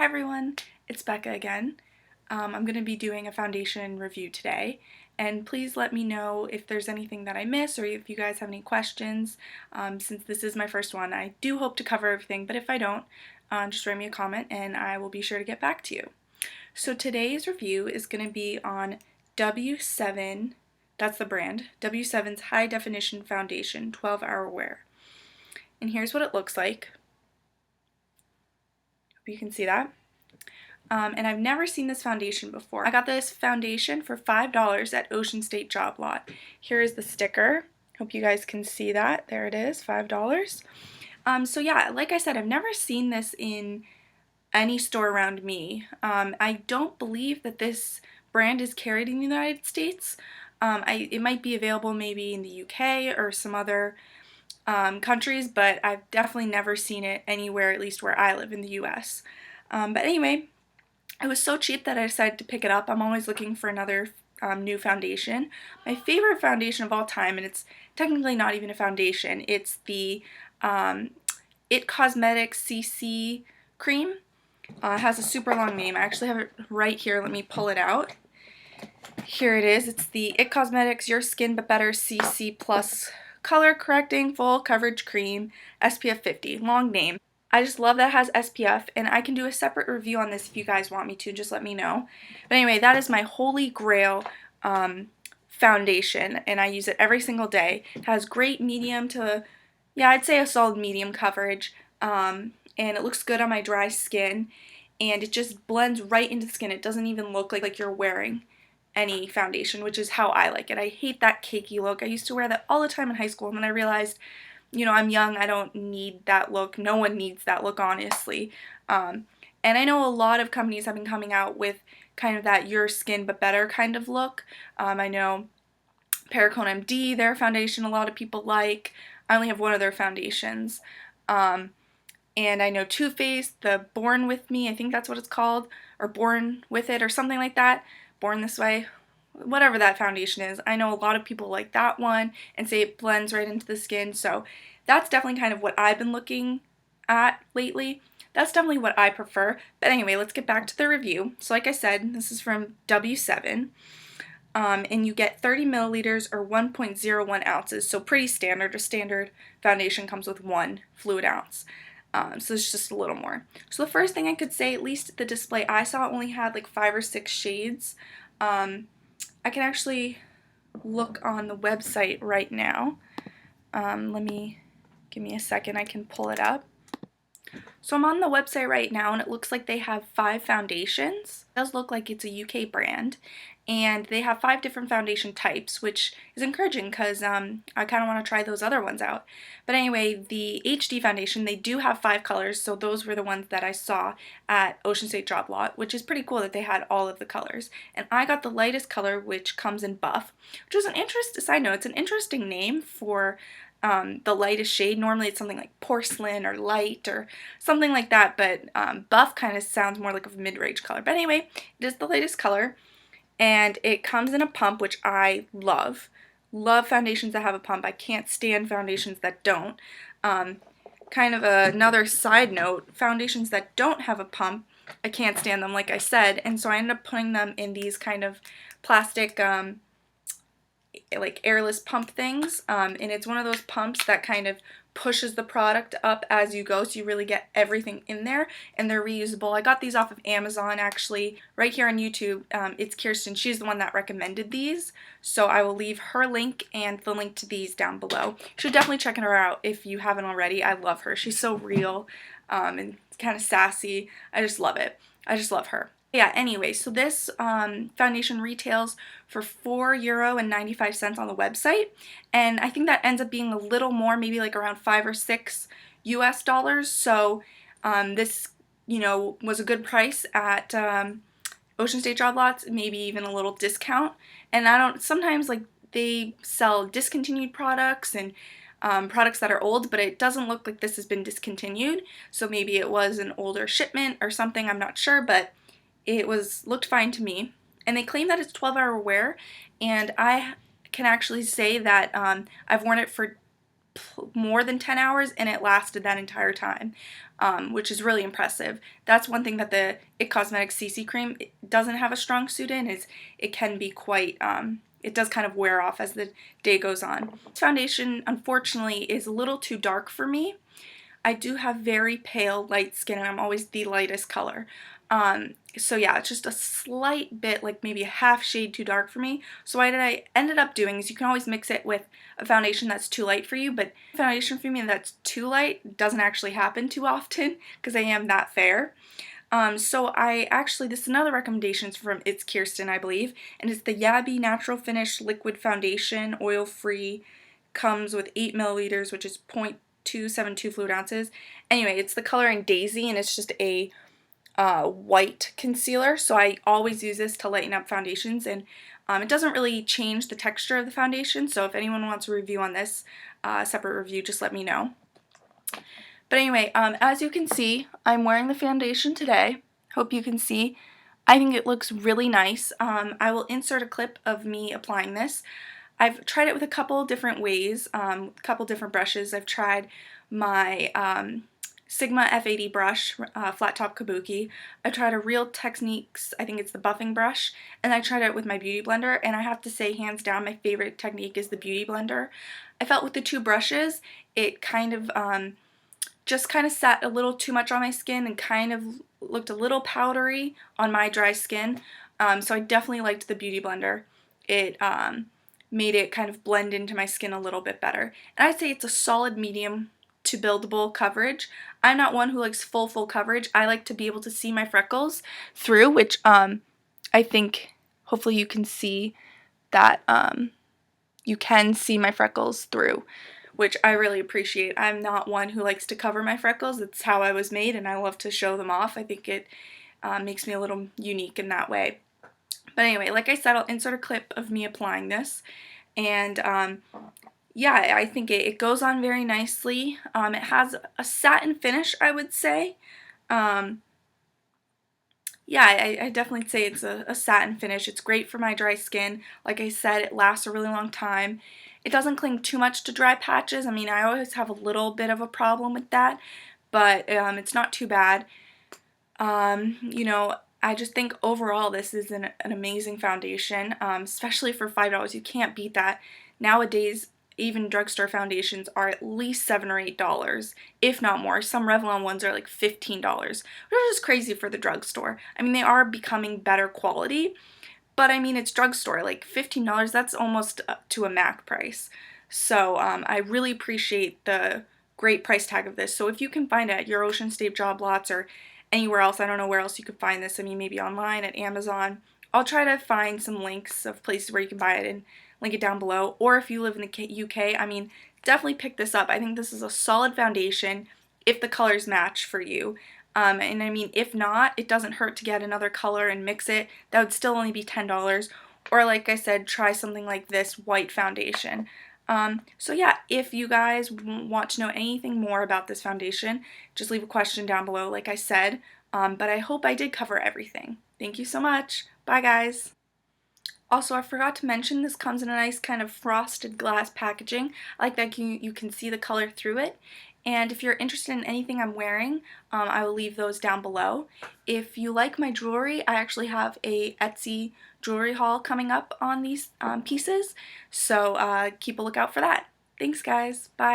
Hi everyone, it's Becca again. I'm going to be doing a foundation review today, and please let me know if there's anything that I miss or if you guys have any questions. Since this is my first one, I do hope to cover everything, but if I don't, just write me a comment and I will be sure to get back to you. So today's review is going to be on W7, that's the brand, W7's High Definition Foundation 12-Hour Wear. And here's what it looks like. Hope you can see that. And I've never seen this foundation before. I got this foundation for $5 at Ocean State Job Lot. Here is the sticker. Hope you guys can see that. There it is, $5. So yeah, like I said, I've never seen this in any store around me. I don't believe that this brand is carried in the United States. It might be available maybe in the UK or some other countries, but I've definitely never seen it anywhere, at least where I live in the US. But anyway, it was so cheap that I decided to pick it up. I'm always looking for another new foundation. My favorite foundation of all time, and it's technically not even a foundation, it's the It Cosmetics CC cream. It has a super long name. I actually have it right here. Let me pull it out. Here it is. It's the It Cosmetics Your Skin But Better CC Plus Color Correcting Full Coverage Cream SPF 50. Long name. I just love that it has SPF, and I can do a separate review on this if you guys want me to. Just let me know. But anyway, that is my holy grail foundation, and I use it every single day. It has great medium to, yeah, I'd say a solid medium coverage, and it looks good on my dry skin, and it just blends right into the skin. It doesn't even look like you're wearing any foundation, which is how I like it. I hate that cakey look. I used to wear that all the time in high school, and then I realized, you know, I'm young, I don't need that look. No one needs that look, honestly. And I know a lot of companies have been coming out with kind of that your skin but better kind of look. I know Perricone MD, their foundation, a lot of people like. I only have one of their foundations. And I know Too Faced, the Born With Me, I think that's what it's called, or Born With It, or something like that. Born This Way. Whatever that foundation is. I know a lot of people like that one and say it blends right into the skin, so that's definitely kind of what I've been looking at lately. That's definitely what I prefer. But anyway, let's get back to the review. So like I said, this is from W7, and you get 30 milliliters or 1.01 ounces, so pretty standard. A standard foundation comes with 1 fluid ounce. So it's just a little more. So the first thing I could say, at least the display I saw only had like 5 or 6 shades. I can actually look on the website right now. Give me a second, I can pull it up. So I'm on the website right now, and it looks like they have 5 foundations. It does look like it's a UK brand, and they have 5 different foundation types, which is encouraging because I kind of want to try those other ones out. But anyway, the HD foundation, they do have 5 colors, so those were the ones that I saw at Ocean State Job Lot, which is pretty cool that they had all of the colors. And I got the lightest color, which comes in buff, which was an interesting side note. It's an interesting name for the lightest shade. Normally it's something like porcelain or light or something like that, but buff kind of sounds more like a mid-range color. But anyway, it is the latest color, and it comes in a pump, which I love. Love foundations that have a pump. I can't stand foundations that don't. Kind of another side note, foundations that don't have a pump, I can't stand them, like I said, and so I ended up putting them in these kind of plastic like airless pump things, and it's one of those pumps that kind of pushes the product up as you go, so you really get everything in there, and they're reusable. I got these off of Amazon, actually, right here on YouTube. It's Kirsten, she's the one that recommended these, so I will leave her link and the link to these down below. You should definitely check her out if you haven't already. I love her. She's so real, and kind of sassy. I just love it. I just love her. Yeah, anyway, so this foundation retails for €4.95 on the website, and I think that ends up being a little more, maybe like around 5 or 6 US dollars, so this, you know, was a good price at Ocean State Job Lots, maybe even a little discount. And sometimes like they sell discontinued products and products that are old, but it doesn't look like this has been discontinued, so maybe it was an older shipment or something, I'm not sure, but it looked fine to me. And they claim that it's 12-hour wear, and I can actually say that I've worn it for more than 10 hours and it lasted that entire time. which is really impressive. That's one thing that the IT Cosmetics CC cream doesn't have a strong suit in, is it can be quite, it does kind of wear off as the day goes on. This foundation, unfortunately, is a little too dark for me. I do have very pale, light skin, and I'm always the lightest color. So yeah, it's just a slight bit, like maybe a half shade too dark for me. So what I ended up doing is, you can always mix it with a foundation that's too light for you, but foundation for me that's too light doesn't actually happen too often because I am that fair. So I actually, this is another recommendation from It's Kirsten, I believe, and it's the Yabi Natural Finish Liquid Foundation, oil-free, comes with 8 milliliters, which is 0.272 fluid ounces. Anyway, it's the color in Daisy, and it's just a white concealer, so I always use this to lighten up foundations, and it doesn't really change the texture of the foundation, so if anyone wants a review on this, separate review, just let me know. But anyway, as you can see, I'm wearing the foundation today. Hope you can see. I think it looks really nice. I will insert a clip of me applying this. I've tried it with a couple different ways, a couple different brushes. I've tried my Sigma F80 brush, flat top kabuki. I tried a Real Techniques, I think it's the buffing brush, and I tried it with my beauty blender, and I have to say, hands down, my favorite technique is the beauty blender. I felt with the two brushes, it kind of just kind of sat a little too much on my skin and kind of looked a little powdery on my dry skin. So I definitely liked the beauty blender. It made it kind of blend into my skin a little bit better. And I'd say it's a solid medium to buildable coverage. I'm not one who likes full coverage. I like to be able to see my freckles through, which I think hopefully you can see that you can see my freckles through, which I really appreciate. I'm not one who likes to cover my freckles. It's how I was made, and I love to show them off. I think it makes me a little unique in that way. But anyway, like I said, I'll insert a clip of me applying this, and yeah, I think it goes on very nicely. It has a satin finish, I would say. Yeah, I definitely say it's a satin finish. It's great for my dry skin. Like I said, it lasts a really long time. It doesn't cling too much to dry patches. I mean, I always have a little bit of a problem with that, but it's not too bad. You know, I just think overall this is an amazing foundation, especially for $5. You can't beat that. Nowadays, even drugstore foundations are at least $7 or $8, if not more. Some Revlon ones are like $15, which is crazy for the drugstore. I mean, they are becoming better quality, but I mean, it's drugstore. Like $15, that's almost up to a MAC price. So I really appreciate the great price tag of this. So if you can find it at your Ocean State job lots or anywhere else, I don't know where else you could find this. I mean, maybe online at Amazon. I'll try to find some links of places where you can buy it and link it down below. Or if you live in the UK, I mean, definitely pick this up. I think this is a solid foundation if the colors match for you. And I mean, if not, it doesn't hurt to get another color and mix it. That would still only be $10. Or like I said, try something like this white foundation. So yeah, if you guys want to know anything more about this foundation, just leave a question down below, like I said. But I hope I did cover everything. Thank you so much. Bye, guys. Also, I forgot to mention, this comes in a nice kind of frosted glass packaging. I like that you can see the color through it. And if you're interested in anything I'm wearing, I will leave those down below. If you like my jewelry, I actually have a Etsy jewelry haul coming up on these pieces, so keep a lookout for that. Thanks, guys. Bye.